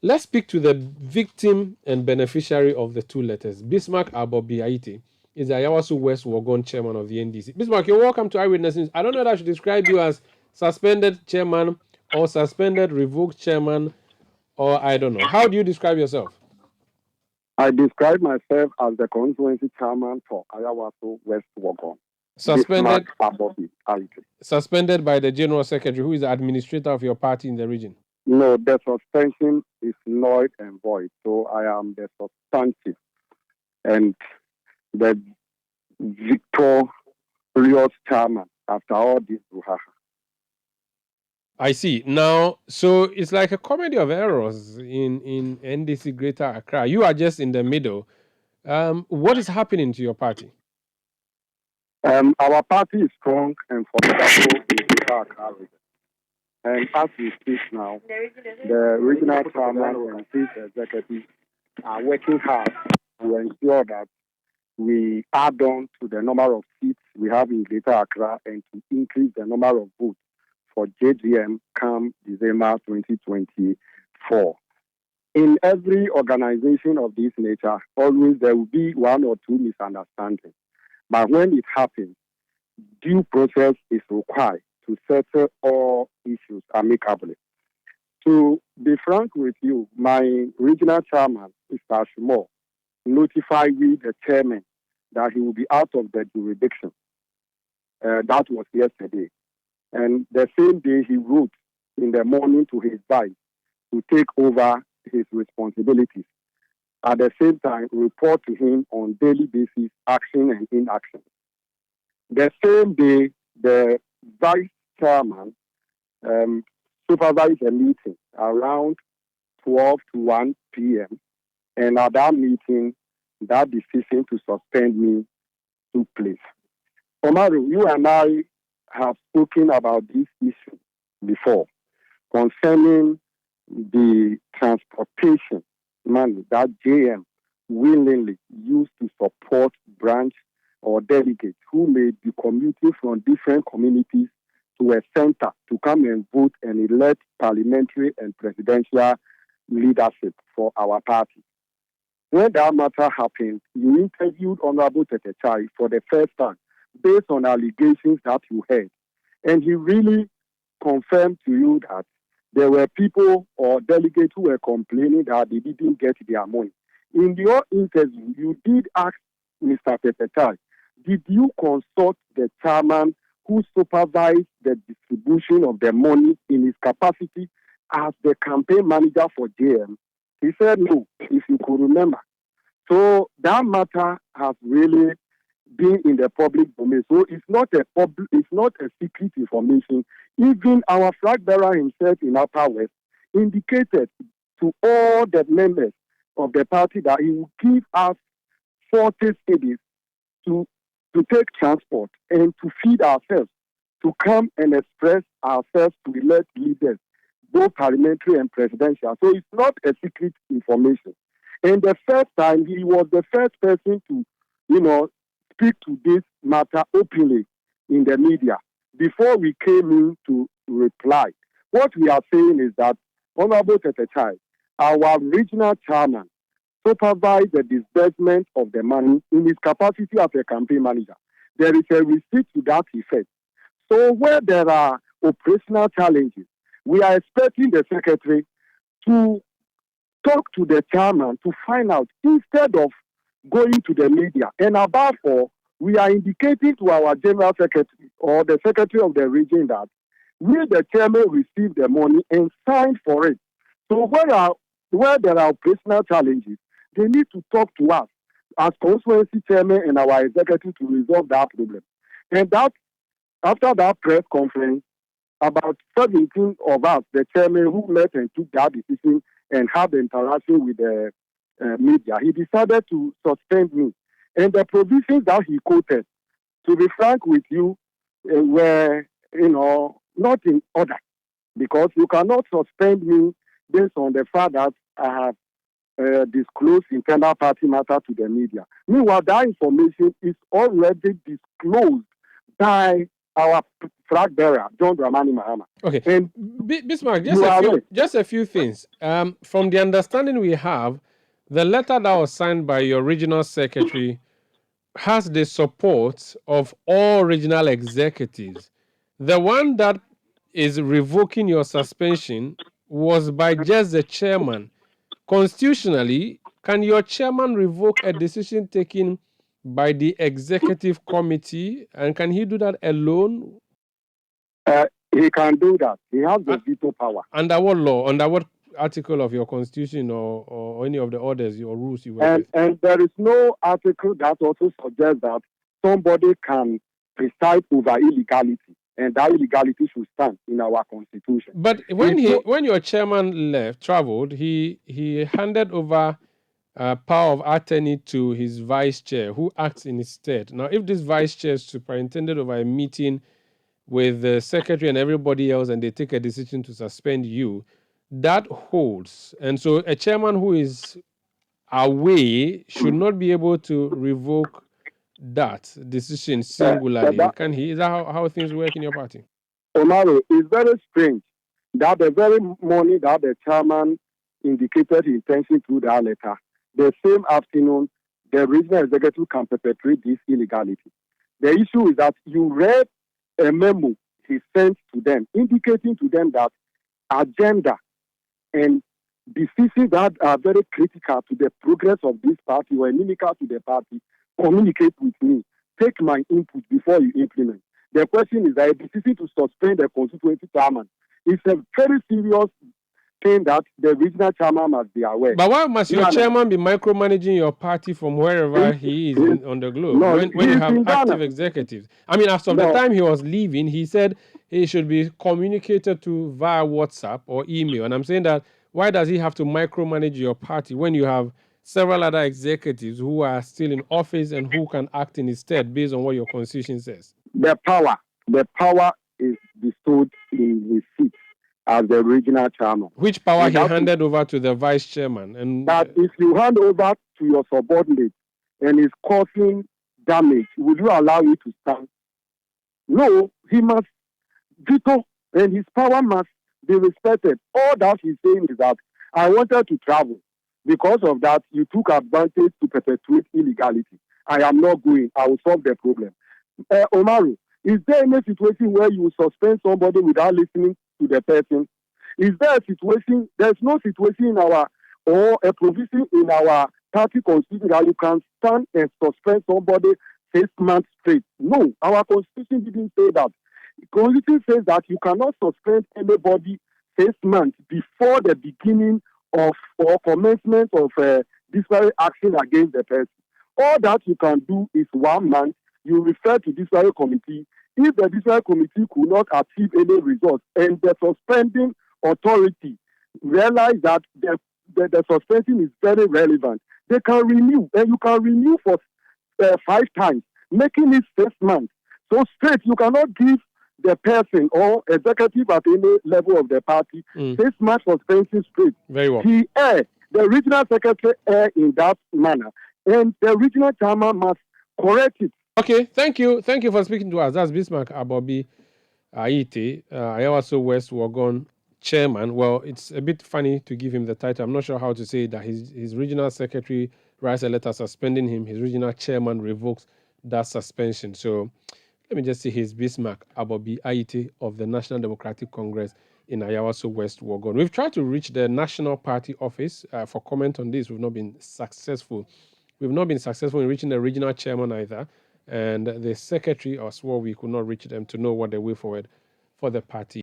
Let's speak to the victim and beneficiary of the two letters. Bismarck Aborbi Aryeetey is the Ayawaso West Wuogon chairman of the NDC. Bismarck, you're welcome to Eyewitness News. I don't know that I should describe you as suspended chairman or suspended revoked chairman, or I don't know. How do you describe yourself? I describe myself as the constituency chairman for Ayawaso West Wuogon. Suspended, Bismarck Aborbi Aryeetey. suspended by the general secretary, who is the administrator of your party in the region. No, the suspension is null and void. So I am the substantive and the victorious chairman after all this brouhaha. I see. Now, so it's like a comedy of errors in NDC Greater Accra. You are just in the middle. What is happening to your party? Our party is strong and formidable in Greater Accra region. And as we speak now, the regional chairman and chief executive are working hard to ensure that we add on to the number of seats we have in Greater Accra and to increase the number of votes for JGM come December 2024. In every organization of this nature, always there will be one or two misunderstandings. But when it happens, due process is required to settle all issues amicably. To be frank with you, my regional chairman, Mr. Shumo, notified me, the chairman, that he will be out of the jurisdiction. That was yesterday. And the same day he wrote in the morning to his vice to take over his responsibilities. At the same time, report to him on daily basis, action and inaction. The same day, the vice chairman supervised a meeting around 12 to 1 p.m. And at that meeting, that decision to suspend me took place. Omaru, you and I have spoken about this issue before concerning the transportation money that JM willingly used to support branch or delegates who may be commuting from different communities to a center to come and vote and elect parliamentary and presidential leadership for our party. When that matter happened, you interviewed Honorable Tetechai for the first time based on allegations that you heard. And he really confirmed to you that there were people or delegates who were complaining that they didn't get their money. In your interview, you did ask Mr. Tetechai, did you consult the chairman who supervised the distribution of the money in his capacity as the campaign manager for JM? He said no, if you could remember. So that matter has really been in the public domain. So it's not a secret information. Even our flag bearer himself in Upper West indicated to all the members of the party that he will give us 40 cities to take transport and to feed ourselves, to come and express ourselves to elect leaders, both parliamentary and presidential. So it's not a secret information. And the first time, he was the first person to, speak to this matter openly in the media before we came in to reply. What we are saying is that Honorable Tetechai, our regional chairman, supervised the disbursement of the money in his capacity as a campaign manager. There is a receipt to that effect. So where there are operational challenges, we are expecting the secretary to talk to the chairman to find out instead of going to the media. And above all, we are indicating to our general secretary or the secretary of the region that we, the chairman, received the money and signed for it. So where there are operational challenges, they need to talk to us as constituency chairman and our executive to resolve that problem. And that after that press conference, about 17 of us, the chairman who met and took that decision and had the interaction with the media, he decided to suspend me. And the provisions that he quoted, to be frank with you, were, not in order. Because you cannot suspend me based on the fact that I have disclosed internal party matter to the media. Meanwhile, that information is already disclosed by our flag bearer, John Dramani Mahama. Okay. And Bismarck, you just a few things. From the understanding we have, the letter that was signed by your regional secretary has the support of all regional executives. The one that is revoking your suspension was by just the chairman. Constitutionally, can your chairman revoke a decision taken by the executive committee, and can he do that alone? he can do that. He has the veto power. Under what law? Under what article of your constitution or any of the orders or rules you work with? And there is no article that also suggests that somebody can preside over illegality, and that illegality should stand in our constitution. But when your chairman traveled, he handed over power of attorney to his vice chair, who acts in his stead. Now, if this vice chair is superintended over a meeting with the secretary and everybody else, and they take a decision to suspend you, that holds. And so a chairman who is away should not be able to revoke that decision singularly. Can he? Is that how things work in your party? Omaro, it's very strange that the very morning that the chairman indicated his intention through that letter, the same afternoon, the regional executive can perpetrate this illegality. The issue is that you read a memo he sent to them, indicating to them that agenda and decisions that are very critical to the progress of this party or inimical to the party, communicate with me. Take my input before you implement. The question is that a decision to suspend the constituency chairman is a very serious thing that the regional chairman must be aware. But why must your chairman be micromanaging your party from wherever he is on the globe? No, when you have active executives. I mean, as of the time he was leaving, he said he should be communicated to via WhatsApp or email. And I'm saying that, why does he have to micromanage your party when you have several other executives who are still in office and who can act in his stead based on what your constitution says? The power is bestowed in his seat as the regional chairman. Which power he handed over to the vice chairman? And that if you hand over to your subordinate and is causing damage, will you allow it to stand? No, he must veto, and his power must be respected. All that he's saying is that I wanted to travel. Because of that, you took advantage to perpetuate illegality. I am not going. I will solve the problem. Omaru, is there any situation where you suspend somebody without listening to the person? Is there a situation? There's no situation in our, or a provision in our party constitution that you can stand and suspend somebody 6 months straight. No, our constitution didn't say that. The constitution says that you cannot suspend anybody 6 months before the beginning of or commencement of disciplinary action against the person. All that you can do is 1 month. You refer to disciplinary committee. If the disciplinary committee could not achieve any results and the suspending authority realize that the suspension is very relevant, they can renew, and you can renew for 5 times, making it 6 months. So straight, you cannot give the person or executive at any level of the party 6 months suspension straight. Very well. The regional secretary in that manner, and the regional chairman must correct it. Okay, thank you. Thank you for speaking to us. That's Bismarck Aborbi Aryeetey, Ayawaso West Wuogon chairman. Well, it's a bit funny to give him the title. I'm not sure how to say that. His regional secretary writes a letter suspending him. His regional chairman revokes that suspension. So let me just say he's Bismarck Aborbi Aryeetey of the National Democratic Congress in Ayawaso West Wuogon. We've tried to reach the National Party office for comment on this. We've not been successful. We've not been successful in reaching the regional chairman either. And the secretary as well, we could not reach them to know what the way forward for the party